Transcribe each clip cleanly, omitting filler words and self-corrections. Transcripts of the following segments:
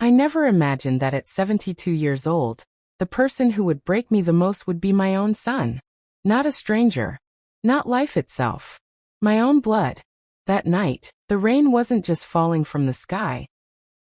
I never imagined that at 72 years old, the person who would break me the most would be my own son. Not a stranger. Not life itself. My own blood. That night, the rain wasn't just falling from the sky.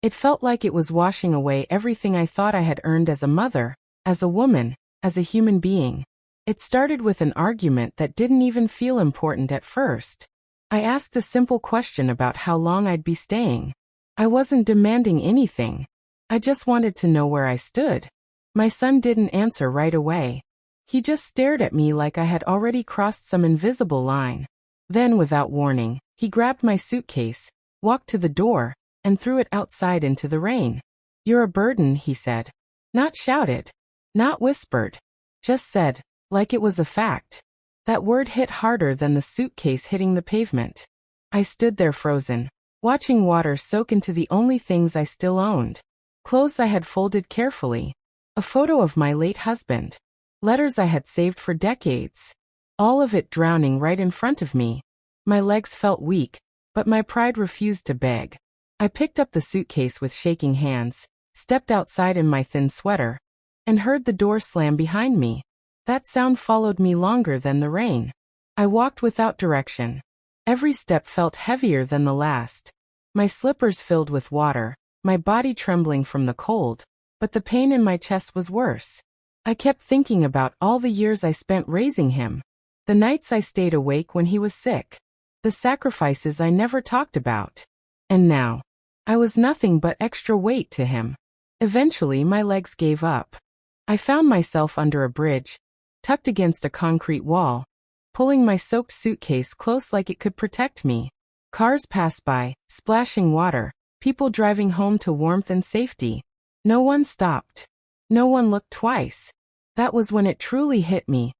It felt like it was washing away everything I thought I had earned as a mother, as a woman, as a human being. It started with an argument that didn't even feel important at first. I asked a simple question about how long I'd be staying. I wasn't demanding anything. I just wanted to know where I stood. My son didn't answer right away. He just stared at me like I had already crossed some invisible line. Then, without warning, he grabbed my suitcase, walked to the door, and threw it outside into the rain. "You're a burden," he said. Not shouted. Not whispered. Just said, like it was a fact. That word hit harder than the suitcase hitting the pavement. I stood there frozen, watching water soak into the only things I still owned. Clothes I had folded carefully. A photo of my late husband. Letters I had saved for decades. All of it drowning right in front of me. My legs felt weak, but my pride refused to beg. I picked up the suitcase with shaking hands, stepped outside in my thin sweater, and heard the door slam behind me. That sound followed me longer than the rain. I walked without direction. Every step felt heavier than the last. My slippers filled with water, my body trembling from the cold, but the pain in my chest was worse. I kept thinking about all the years I spent raising him. The nights I stayed awake when he was sick. The sacrifices I never talked about. And now, I was nothing but extra weight to him. Eventually my legs gave up. I found myself under a bridge, tucked against a concrete wall, pulling my soaked suitcase close like it could protect me. Cars passed by, splashing water, people driving home to warmth and safety. No one stopped. No one looked twice. That was when it truly hit me.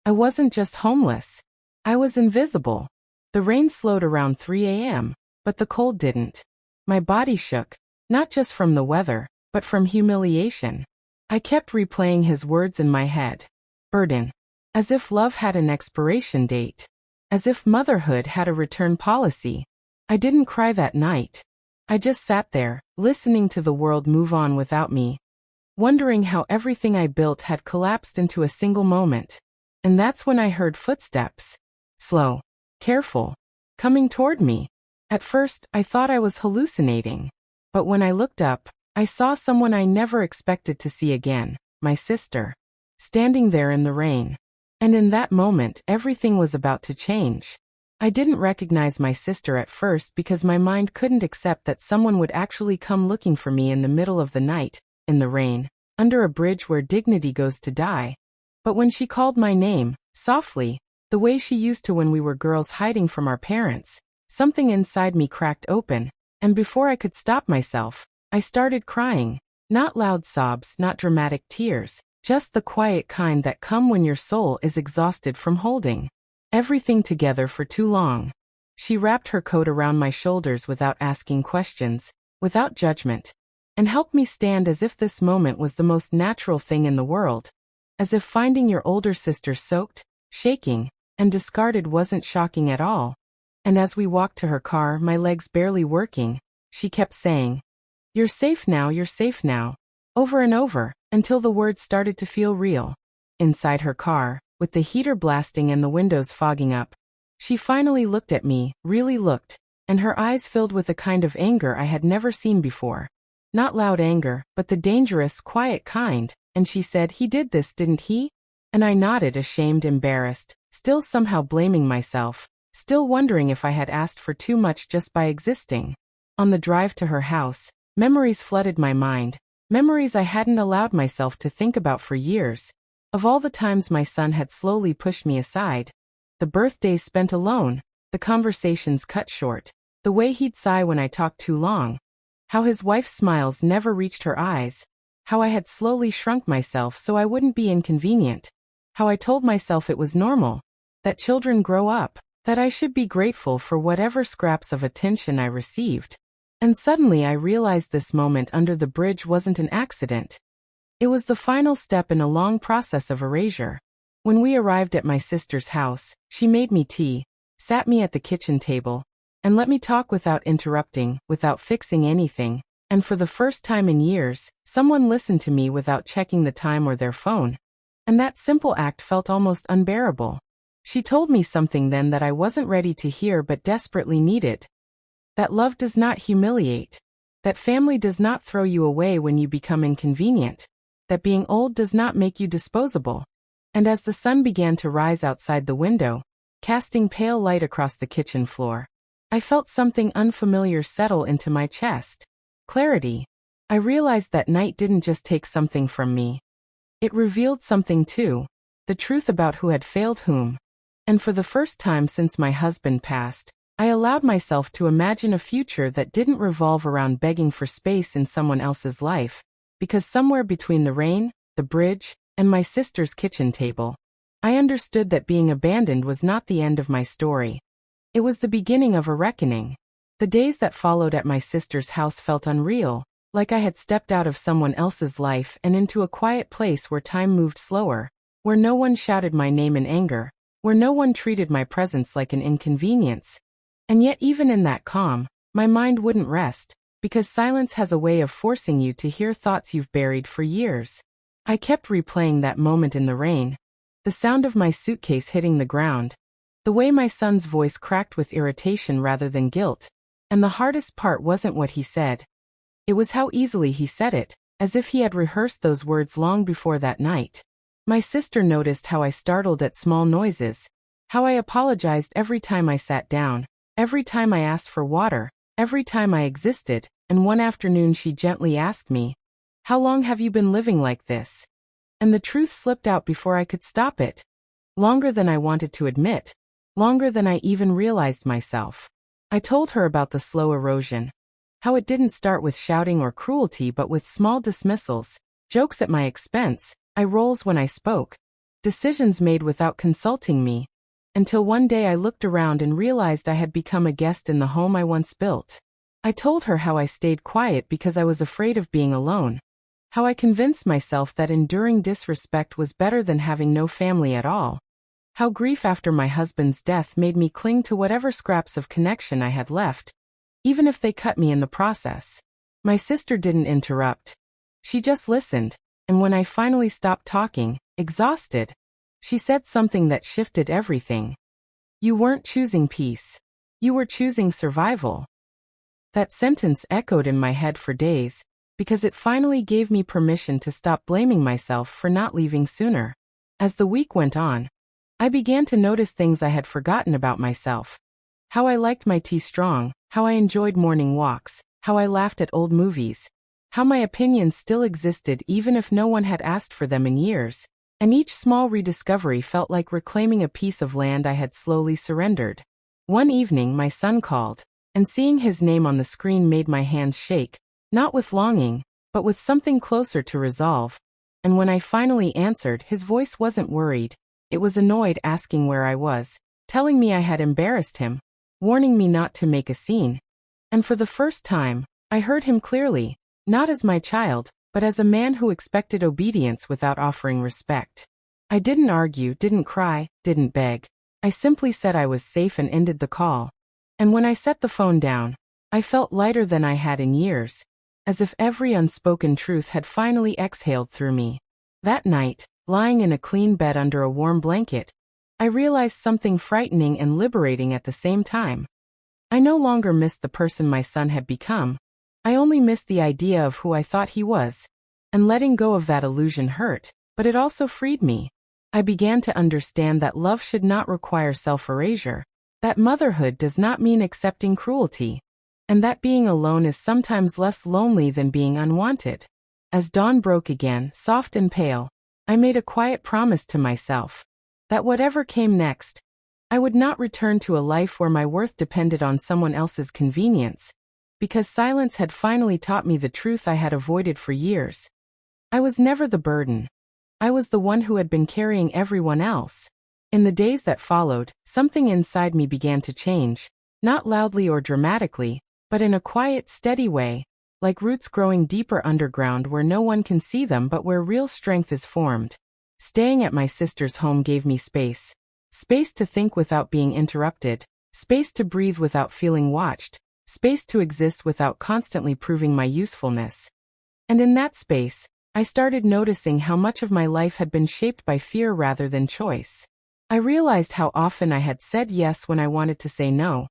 I wasn't just homeless. I was invisible. The rain slowed around 3 a.m., but the cold didn't. My body shook, not just from the weather, but from humiliation. I kept replaying his words in my head. Burden. As if love had an expiration date. As if motherhood had a return policy. I didn't cry that night. I just sat there, listening to the world move on without me. Wondering how everything I built had collapsed into a single moment. And that's when I heard footsteps. Slow. Careful. Coming toward me. At first, I thought I was hallucinating. But when I looked up, I saw someone I never expected to see again, my sister. Standing there in the rain. And in that moment, everything was about to change. I didn't recognize my sister at first because my mind couldn't accept that someone would actually come looking for me in the middle of the night, in the rain, under a bridge where dignity goes to die. But when she called my name, softly, the way she used to when we were girls hiding from our parents, something inside me cracked open, and before I could stop myself, I started crying. Not loud sobs, not dramatic tears, just the quiet kind that come when your soul is exhausted from holding everything together for too long. She wrapped her coat around my shoulders without asking questions, without judgment, and helped me stand as if this moment was the most natural thing in the world. As if finding your older sister soaked, shaking, and discarded wasn't shocking at all. And as we walked to her car, my legs barely working, she kept saying, "You're safe now, you're safe now," over and over, until the words started to feel real. Inside her car, with the heater blasting and the windows fogging up, she finally looked at me, really looked, and her eyes filled with a kind of anger I had never seen before. Not loud anger, but the dangerous, quiet kind, and she said, "He did this, didn't he?" And I nodded, ashamed, embarrassed, still somehow blaming myself, still wondering if I had asked for too much just by existing. On the drive to her house, memories flooded my mind, memories I hadn't allowed myself to think about for years. Of all the times my son had slowly pushed me aside, the birthdays spent alone, the conversations cut short, the way he'd sigh when I talked too long, how his wife's smiles never reached her eyes, how I had slowly shrunk myself so I wouldn't be inconvenient, how I told myself it was normal, that children grow up, that I should be grateful for whatever scraps of attention I received. And suddenly I realized this moment under the bridge wasn't an accident. It was the final step in a long process of erasure. When we arrived at my sister's house, she made me tea, sat me at the kitchen table, and let me talk without interrupting, without fixing anything. And for the first time in years, someone listened to me without checking the time or their phone. And that simple act felt almost unbearable. She told me something then that I wasn't ready to hear but desperately needed. That love does not humiliate. That family does not throw you away when you become inconvenient. That being old does not make you disposable. And as the sun began to rise outside the window, casting pale light across the kitchen floor, I felt something unfamiliar settle into my chest. Clarity. I realized that night didn't just take something from me. It revealed something too, the truth about who had failed whom. And for the first time since my husband passed, I allowed myself to imagine a future that didn't revolve around begging for space in someone else's life, because somewhere between the rain, the bridge, and my sister's kitchen table, I understood that being abandoned was not the end of my story. It was the beginning of a reckoning. The days that followed at my sister's house felt unreal, like I had stepped out of someone else's life and into a quiet place where time moved slower, where no one shouted my name in anger, where no one treated my presence like an inconvenience. And yet even in that calm, my mind wouldn't rest, because silence has a way of forcing you to hear thoughts you've buried for years. I kept replaying that moment in the rain, the sound of my suitcase hitting the ground, the way my son's voice cracked with irritation rather than guilt. And the hardest part wasn't what he said. It was how easily he said it, as if he had rehearsed those words long before that night. My sister noticed how I startled at small noises, how I apologized every time I sat down, every time I asked for water, every time I existed, and one afternoon she gently asked me, "How long have you been living like this?" And the truth slipped out before I could stop it. Longer than I wanted to admit, longer than I even realized myself. I told her about the slow erosion, how it didn't start with shouting or cruelty but with small dismissals, jokes at my expense, eye rolls when I spoke, decisions made without consulting me, until one day I looked around and realized I had become a guest in the home I once built. I told her how I stayed quiet because I was afraid of being alone, how I convinced myself that enduring disrespect was better than having no family at all, how grief after my husband's death made me cling to whatever scraps of connection I had left, even if they cut me in the process. My sister didn't interrupt. She just listened, and when I finally stopped talking, exhausted, she said something that shifted everything. "You weren't choosing peace. You were choosing survival." That sentence echoed in my head for days, because it finally gave me permission to stop blaming myself for not leaving sooner. As the week went on, I began to notice things I had forgotten about myself. How I liked my tea strong, how I enjoyed morning walks, how I laughed at old movies, how my opinions still existed even if no one had asked for them in years, and each small rediscovery felt like reclaiming a piece of land I had slowly surrendered. One evening my son called, and seeing his name on the screen made my hands shake, not with longing, but with something closer to resolve. And when I finally answered, his voice wasn't worried. It was annoyed, asking where I was, telling me I had embarrassed him, warning me not to make a scene. And for the first time, I heard him clearly, not as my child, but as a man who expected obedience without offering respect. I didn't argue, didn't cry, didn't beg. I simply said I was safe and ended the call. And when I set the phone down, I felt lighter than I had in years, as if every unspoken truth had finally exhaled through me. That night, lying in a clean bed under a warm blanket, I realized something frightening and liberating at the same time. I no longer missed the person my son had become. I only missed the idea of who I thought he was. And letting go of that illusion hurt, but it also freed me. I began to understand that love should not require self-erasure, that motherhood does not mean accepting cruelty, and that being alone is sometimes less lonely than being unwanted. As dawn broke again, soft and pale, I made a quiet promise to myself that whatever came next, I would not return to a life where my worth depended on someone else's convenience, because silence had finally taught me the truth I had avoided for years. I was never the burden. I was the one who had been carrying everyone else. In the days that followed, something inside me began to change, not loudly or dramatically, but in a quiet, steady way, like roots growing deeper underground where no one can see them but where real strength is formed. Staying at my sister's home gave me space. Space to think without being interrupted. Space to breathe without feeling watched. space to exist without constantly proving my usefulness. And in that space, I started noticing how much of my life had been shaped by fear rather than choice. I realized how often I had said yes when I wanted to say no,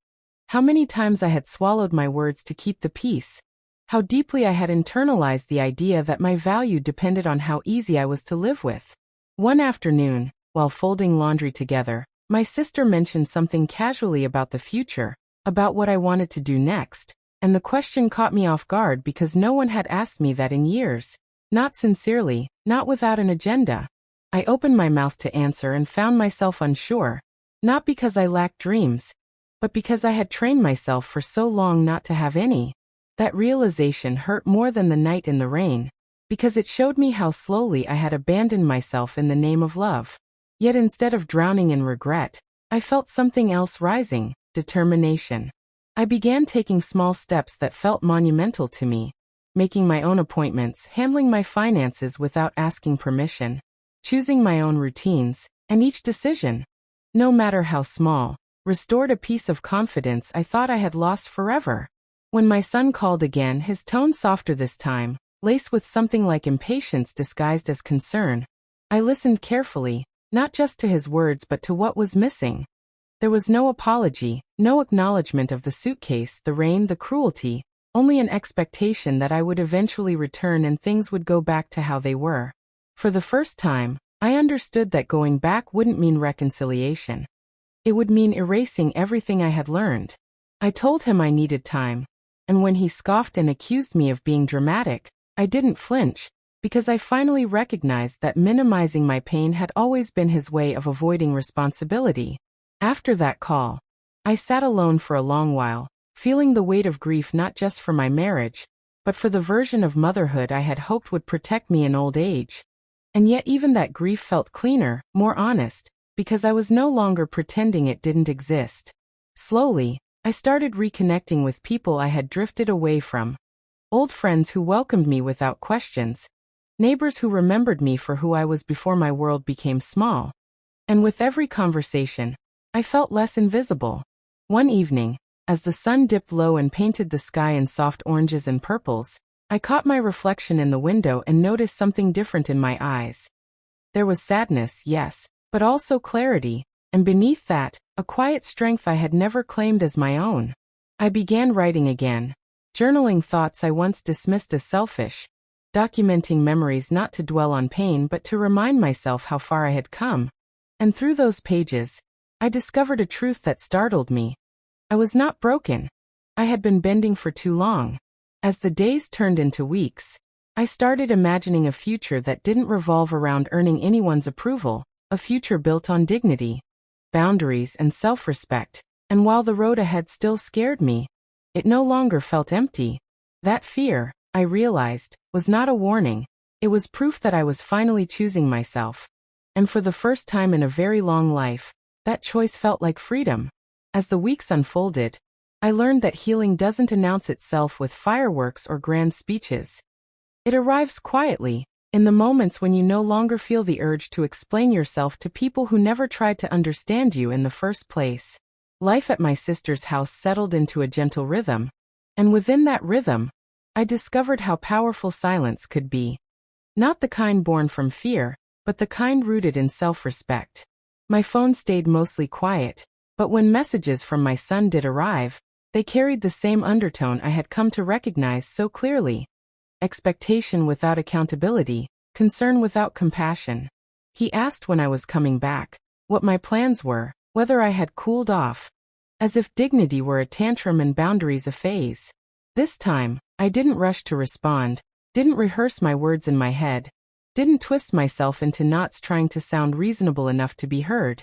how many times I had swallowed my words to keep the peace, how deeply I had internalized the idea that my value depended on how easy I was to live with. One afternoon, while folding laundry together, my sister mentioned something casually about the future, about what I wanted to do next, and the question caught me off guard because no one had asked me that in years. Not sincerely, not without an agenda. I opened my mouth to answer and found myself unsure, not because I lacked dreams, but because I had trained myself for so long not to have any. That realization hurt more than the night in the rain, because it showed me how slowly I had abandoned myself in the name of love. Yet instead of drowning in regret, I felt something else rising: determination. I began taking small steps that felt monumental to me, making my own appointments, handling my finances without asking permission, choosing my own routines, and each decision, no matter how small, restored a piece of confidence I thought I had lost forever. When my son called again, his tone softer this time, laced with something like impatience disguised as concern, I listened carefully, not just to his words but to what was missing. There was no apology, no acknowledgement of the suitcase, the rain, the cruelty, only an expectation that I would eventually return and things would go back to how they were. For the first time, I understood that going back wouldn't mean reconciliation. It would mean erasing everything I had learned. I told him I needed time, and when he scoffed and accused me of being dramatic, I didn't flinch, because I finally recognized that minimizing my pain had always been his way of avoiding responsibility. After that call, I sat alone for a long while, feeling the weight of grief not just for my marriage, but for the version of motherhood I had hoped would protect me in old age. And yet even that grief felt cleaner, more honest, because I was no longer pretending it didn't exist. Slowly, I started reconnecting with people I had drifted away from. Old friends who welcomed me without questions. Neighbors who remembered me for who I was before my world became small. And with every conversation, I felt less invisible. One evening, as the sun dipped low and painted the sky in soft oranges and purples, I caught my reflection in the window and noticed something different in my eyes. There was sadness, yes, but also clarity, and beneath that, a quiet strength I had never claimed as my own. I began writing again, journaling thoughts I once dismissed as selfish, documenting memories not to dwell on pain but to remind myself how far I had come. And through those pages, I discovered a truth that startled me. I was not broken. I had been bending for too long. As the days turned into weeks, I started imagining a future that didn't revolve around earning anyone's approval, a future built on dignity, boundaries, and self-respect. And while the road ahead still scared me, it no longer felt empty. That fear, I realized, was not a warning. It was proof that I was finally choosing myself. And for the first time in a very long life, that choice felt like freedom. As the weeks unfolded, I learned that healing doesn't announce itself with fireworks or grand speeches. It arrives quietly, in the moments when you no longer feel the urge to explain yourself to people who never tried to understand you in the first place. Life at my sister's house settled into a gentle rhythm, and within that rhythm, I discovered how powerful silence could be. Not the kind born from fear, but the kind rooted in self-respect. My phone stayed mostly quiet, but when messages from my son did arrive, they carried the same undertone I had come to recognize so clearly. Expectation without accountability, concern without compassion. He asked when I was coming back, what my plans were, whether I had cooled off, as if dignity were a tantrum and boundaries a phase. This time, I didn't rush to respond, didn't rehearse my words in my head, didn't twist myself into knots trying to sound reasonable enough to be heard.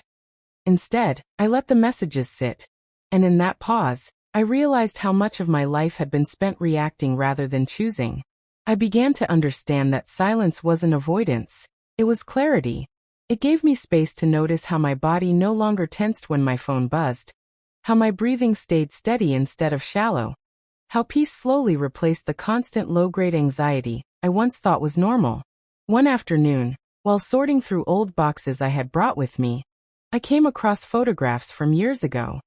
Instead, I let the messages sit, and in that pause, I realized how much of my life had been spent reacting rather than choosing. I began to understand that silence wasn't avoidance, it was clarity. It gave me space to notice how my body no longer tensed when my phone buzzed, how my breathing stayed steady instead of shallow, how peace slowly replaced the constant low-grade anxiety I once thought was normal. One afternoon, while sorting through old boxes I had brought with me, I came across photographs from years ago.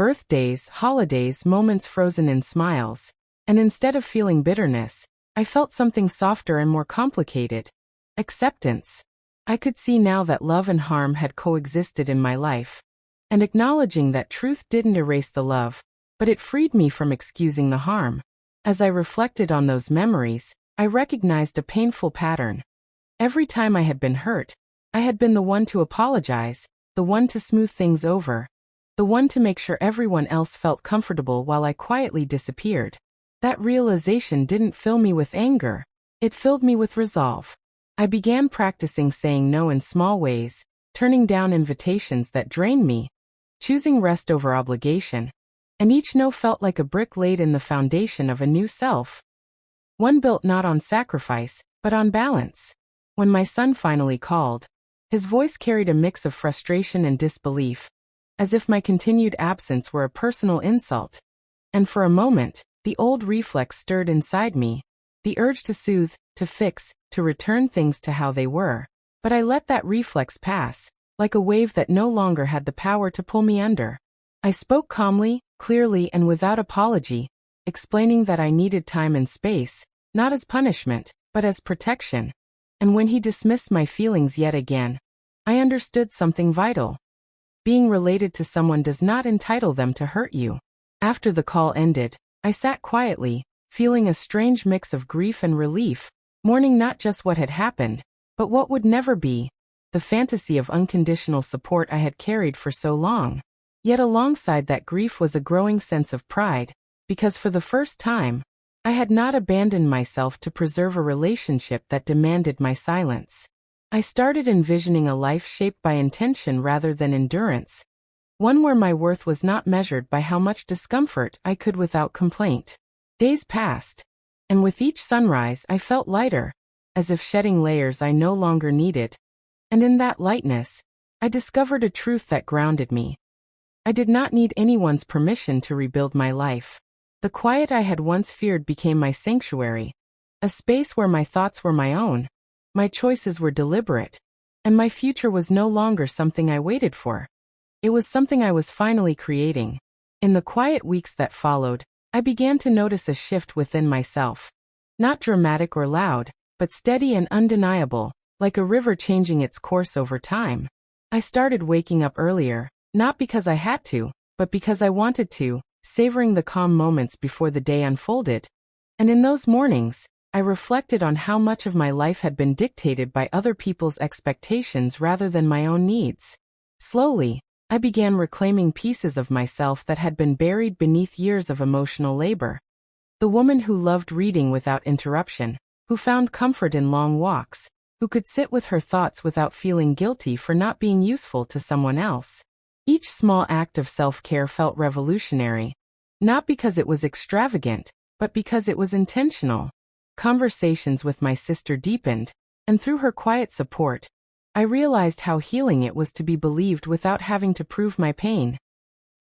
Birthdays, holidays, moments frozen in smiles. And instead of feeling bitterness, I felt something softer and more complicated. Acceptance. I could see now that love and harm had coexisted in my life. And acknowledging that truth didn't erase the love, but it freed me from excusing the harm. As I reflected on those memories, I recognized a painful pattern. Every time I had been hurt, I had been the one to apologize, the one to smooth things over, the one to make sure everyone else felt comfortable while I quietly disappeared. That realization didn't fill me with anger. It filled me with resolve. I began practicing saying no in small ways, turning down invitations that drained me, choosing rest over obligation. And each no felt like a brick laid in the foundation of a new self. One built not on sacrifice, but on balance. When my son finally called, his voice carried a mix of frustration and disbelief, as if my continued absence were a personal insult. And for a moment, the old reflex stirred inside me, the urge to soothe, to fix, to return things to how they were. But I let that reflex pass, like a wave that no longer had the power to pull me under. I spoke calmly, clearly, and without apology, explaining that I needed time and space, not as punishment, but as protection. And when he dismissed my feelings yet again, I understood something vital. Being related to someone does not entitle them to hurt you. After the call ended, I sat quietly, feeling a strange mix of grief and relief, mourning not just what had happened, but what would never be, the fantasy of unconditional support I had carried for so long. Yet alongside that grief was a growing sense of pride, because for the first time, I had not abandoned myself to preserve a relationship that demanded my silence. I started envisioning a life shaped by intention rather than endurance, one where my worth was not measured by how much discomfort I could without complaint. Days passed, and with each sunrise I felt lighter, as if shedding layers I no longer needed. And in that lightness, I discovered a truth that grounded me. I did not need anyone's permission to rebuild my life. The quiet I had once feared became my sanctuary, a space where my thoughts were my own, my choices were deliberate, and my future was no longer something I waited for. It was something I was finally creating. In the quiet weeks that followed, I began to notice a shift within myself. Not dramatic or loud, but steady and undeniable, like a river changing its course over time. I started waking up earlier, not because I had to, but because I wanted to, savoring the calm moments before the day unfolded. And in those mornings, I reflected on how much of my life had been dictated by other people's expectations rather than my own needs. Slowly, I began reclaiming pieces of myself that had been buried beneath years of emotional labor. The woman who loved reading without interruption, who found comfort in long walks, who could sit with her thoughts without feeling guilty for not being useful to someone else. Each small act of self-care felt revolutionary, not because it was extravagant, but because it was intentional. Conversations with my sister deepened, and through her quiet support, I realized how healing it was to be believed without having to prove my pain.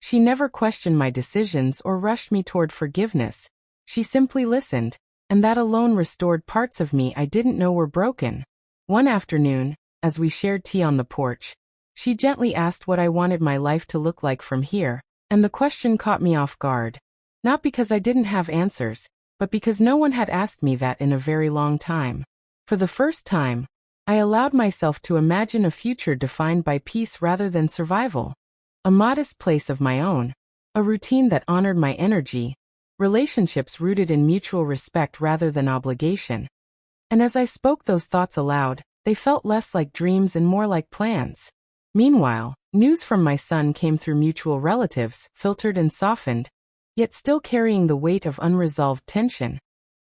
She never questioned my decisions or rushed me toward forgiveness. She simply listened, and that alone restored parts of me I didn't know were broken. One afternoon, as we shared tea on the porch, she gently asked what I wanted my life to look like from here, and the question caught me off guard. Not because I didn't have answers, but because no one had asked me that in a very long time. For the first time, I allowed myself to imagine a future defined by peace rather than survival. A modest place of my own, a routine that honored my energy, relationships rooted in mutual respect rather than obligation. And as I spoke those thoughts aloud, they felt less like dreams and more like plans. Meanwhile, news from my son came through mutual relatives, filtered and softened, yet still carrying the weight of unresolved tension.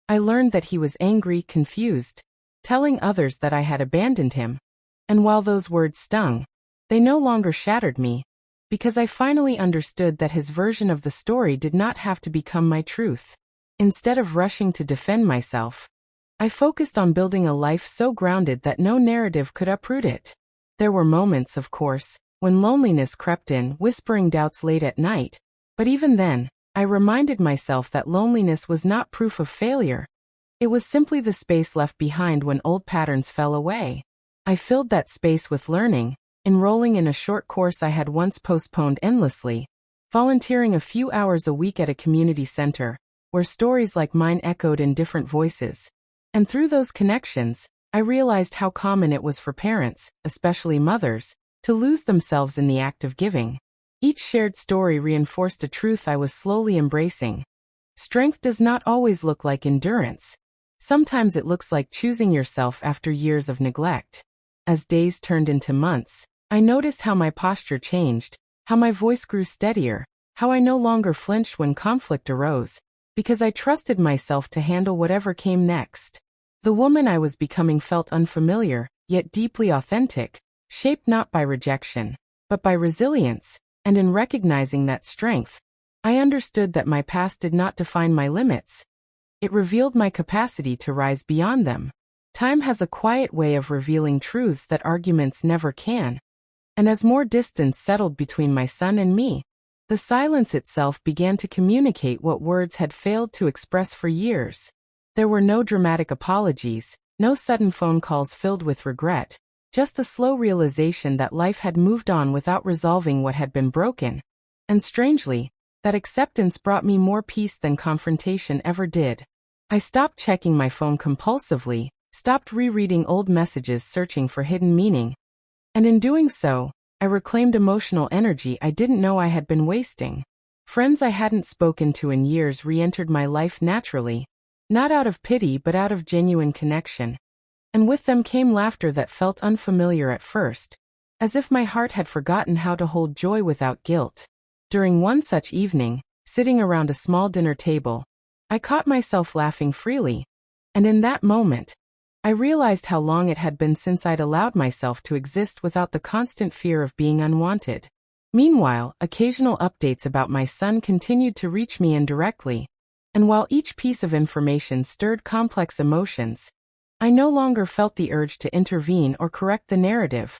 I learned that he was angry, confused, telling others that I had abandoned him. And while those words stung, they no longer shattered me, because I finally understood that his version of the story did not have to become my truth. Instead of rushing to defend myself, I focused on building a life so grounded that no narrative could uproot it. There were moments, of course, when loneliness crept in, whispering doubts late at night, but even then, I reminded myself that loneliness was not proof of failure. It was simply the space left behind when old patterns fell away. I filled that space with learning, enrolling in a short course I had once postponed endlessly, volunteering a few hours a week at a community center, where stories like mine echoed in different voices. And through those connections, I realized how common it was for parents, especially mothers, to lose themselves in the act of giving. Each shared story reinforced a truth I was slowly embracing. Strength does not always look like endurance. Sometimes it looks like choosing yourself after years of neglect. As days turned into months, I noticed how my posture changed, how my voice grew steadier, how I no longer flinched when conflict arose, because I trusted myself to handle whatever came next. The woman I was becoming felt unfamiliar, yet deeply authentic, shaped not by rejection, but by resilience, and in recognizing that strength, I understood that my past did not define my limits. It revealed my capacity to rise beyond them. Time has a quiet way of revealing truths that arguments never can. And as more distance settled between my son and me, the silence itself began to communicate what words had failed to express for years. There were no dramatic apologies, no sudden phone calls filled with regret, just the slow realization that life had moved on without resolving what had been broken. And strangely, that acceptance brought me more peace than confrontation ever did. I stopped checking my phone compulsively, stopped rereading old messages searching for hidden meaning. And in doing so, I reclaimed emotional energy I didn't know I had been wasting. Friends I hadn't spoken to in years re-entered my life naturally, not out of pity but out of genuine connection. And with them came laughter that felt unfamiliar at first, as if my heart had forgotten how to hold joy without guilt. During one such evening, sitting around a small dinner table, I caught myself laughing freely, and in that moment, I realized how long it had been since I'd allowed myself to exist without the constant fear of being unwanted. Meanwhile, occasional updates about my son continued to reach me indirectly, and while each piece of information stirred complex emotions, I no longer felt the urge to intervene or correct the narrative.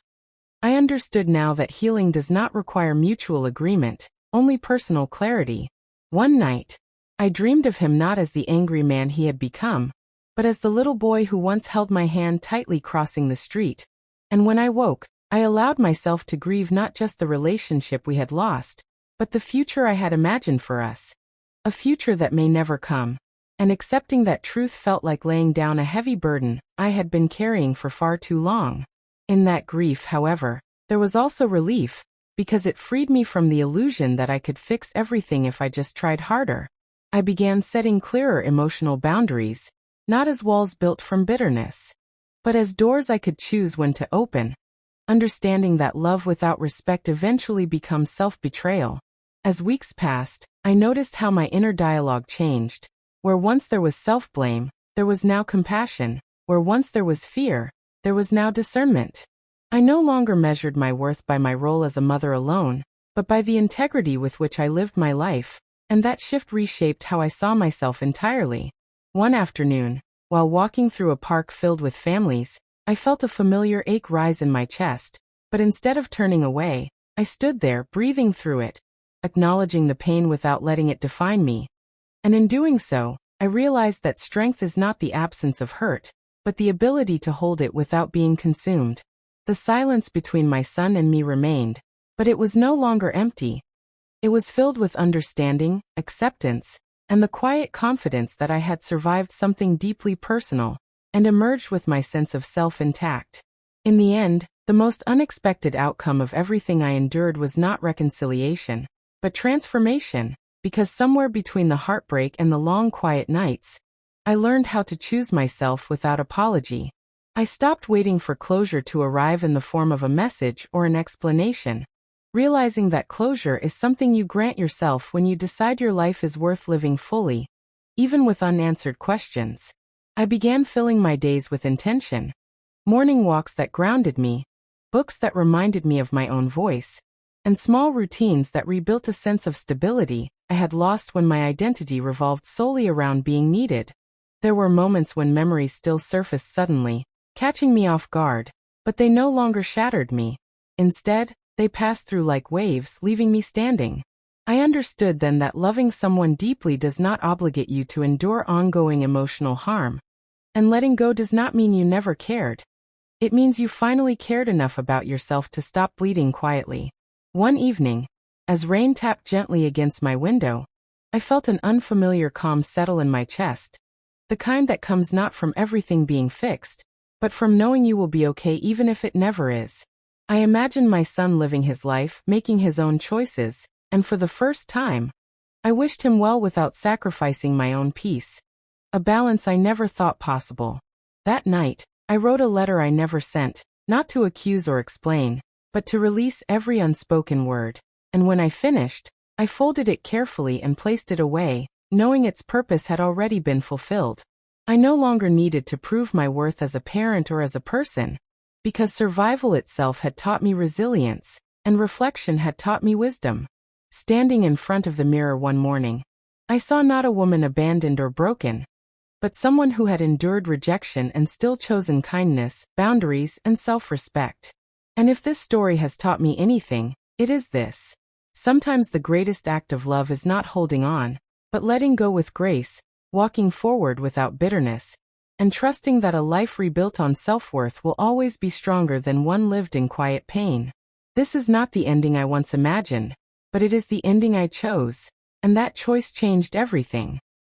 I understood now that healing does not require mutual agreement, only personal clarity. One night, I dreamed of him not as the angry man he had become, but as the little boy who once held my hand tightly crossing the street. And when I woke, I allowed myself to grieve not just the relationship we had lost, but the future I had imagined for us. A future that may never come. And accepting that truth felt like laying down a heavy burden I had been carrying for far too long. In that grief, however, there was also relief, because it freed me from the illusion that I could fix everything if I just tried harder. I began setting clearer emotional boundaries, not as walls built from bitterness, but as doors I could choose when to open, understanding that love without respect eventually becomes self-betrayal. As weeks passed, I noticed how my inner dialogue changed. Where once there was self-blame, there was now compassion. Where once there was fear, there was now discernment. I no longer measured my worth by my role as a mother alone, but by the integrity with which I lived my life, and that shift reshaped how I saw myself entirely. One afternoon, while walking through a park filled with families, I felt a familiar ache rise in my chest, but instead of turning away, I stood there, breathing through it, acknowledging the pain without letting it define me. And in doing so, I realized that strength is not the absence of hurt, but the ability to hold it without being consumed. The silence between my son and me remained, but it was no longer empty. It was filled with understanding, acceptance, and the quiet confidence that I had survived something deeply personal, and emerged with my sense of self intact. In the end, the most unexpected outcome of everything I endured was not reconciliation, but transformation. Because somewhere between the heartbreak and the long quiet nights, I learned how to choose myself without apology. I stopped waiting for closure to arrive in the form of a message or an explanation, realizing that closure is something you grant yourself when you decide your life is worth living fully, even with unanswered questions. I began filling my days with intention. Morning walks that grounded me, books that reminded me of my own voice, and small routines that rebuilt a sense of stability I had lost when my identity revolved solely around being needed. There were moments when memories still surfaced suddenly, catching me off guard, but they no longer shattered me. Instead, they passed through like waves, leaving me standing. I understood then that loving someone deeply does not obligate you to endure ongoing emotional harm. And letting go does not mean you never cared. It means you finally cared enough about yourself to stop bleeding quietly. One evening, As rain tapped gently against my window, I felt an unfamiliar calm settle in my chest, the kind that comes not from everything being fixed, but from knowing you will be okay even if it never is. I imagined my son living his life, making his own choices, and for the first time, I wished him well without sacrificing my own peace, a balance I never thought possible. That night, I wrote a letter I never sent, not to accuse or explain, but to release every unspoken word, and when I finished, I folded it carefully and placed it away, knowing its purpose had already been fulfilled. I no longer needed to prove my worth as a parent or as a person, because survival itself had taught me resilience, and reflection had taught me wisdom. Standing in front of the mirror one morning, I saw not a woman abandoned or broken, but someone who had endured rejection and still chosen kindness, boundaries, and self-respect. And if this story has taught me anything, it is this. Sometimes the greatest act of love is not holding on, but letting go with grace, walking forward without bitterness, and trusting that a life rebuilt on self-worth will always be stronger than one lived in quiet pain. This is not the ending I once imagined, but it is the ending I chose, and that choice changed everything.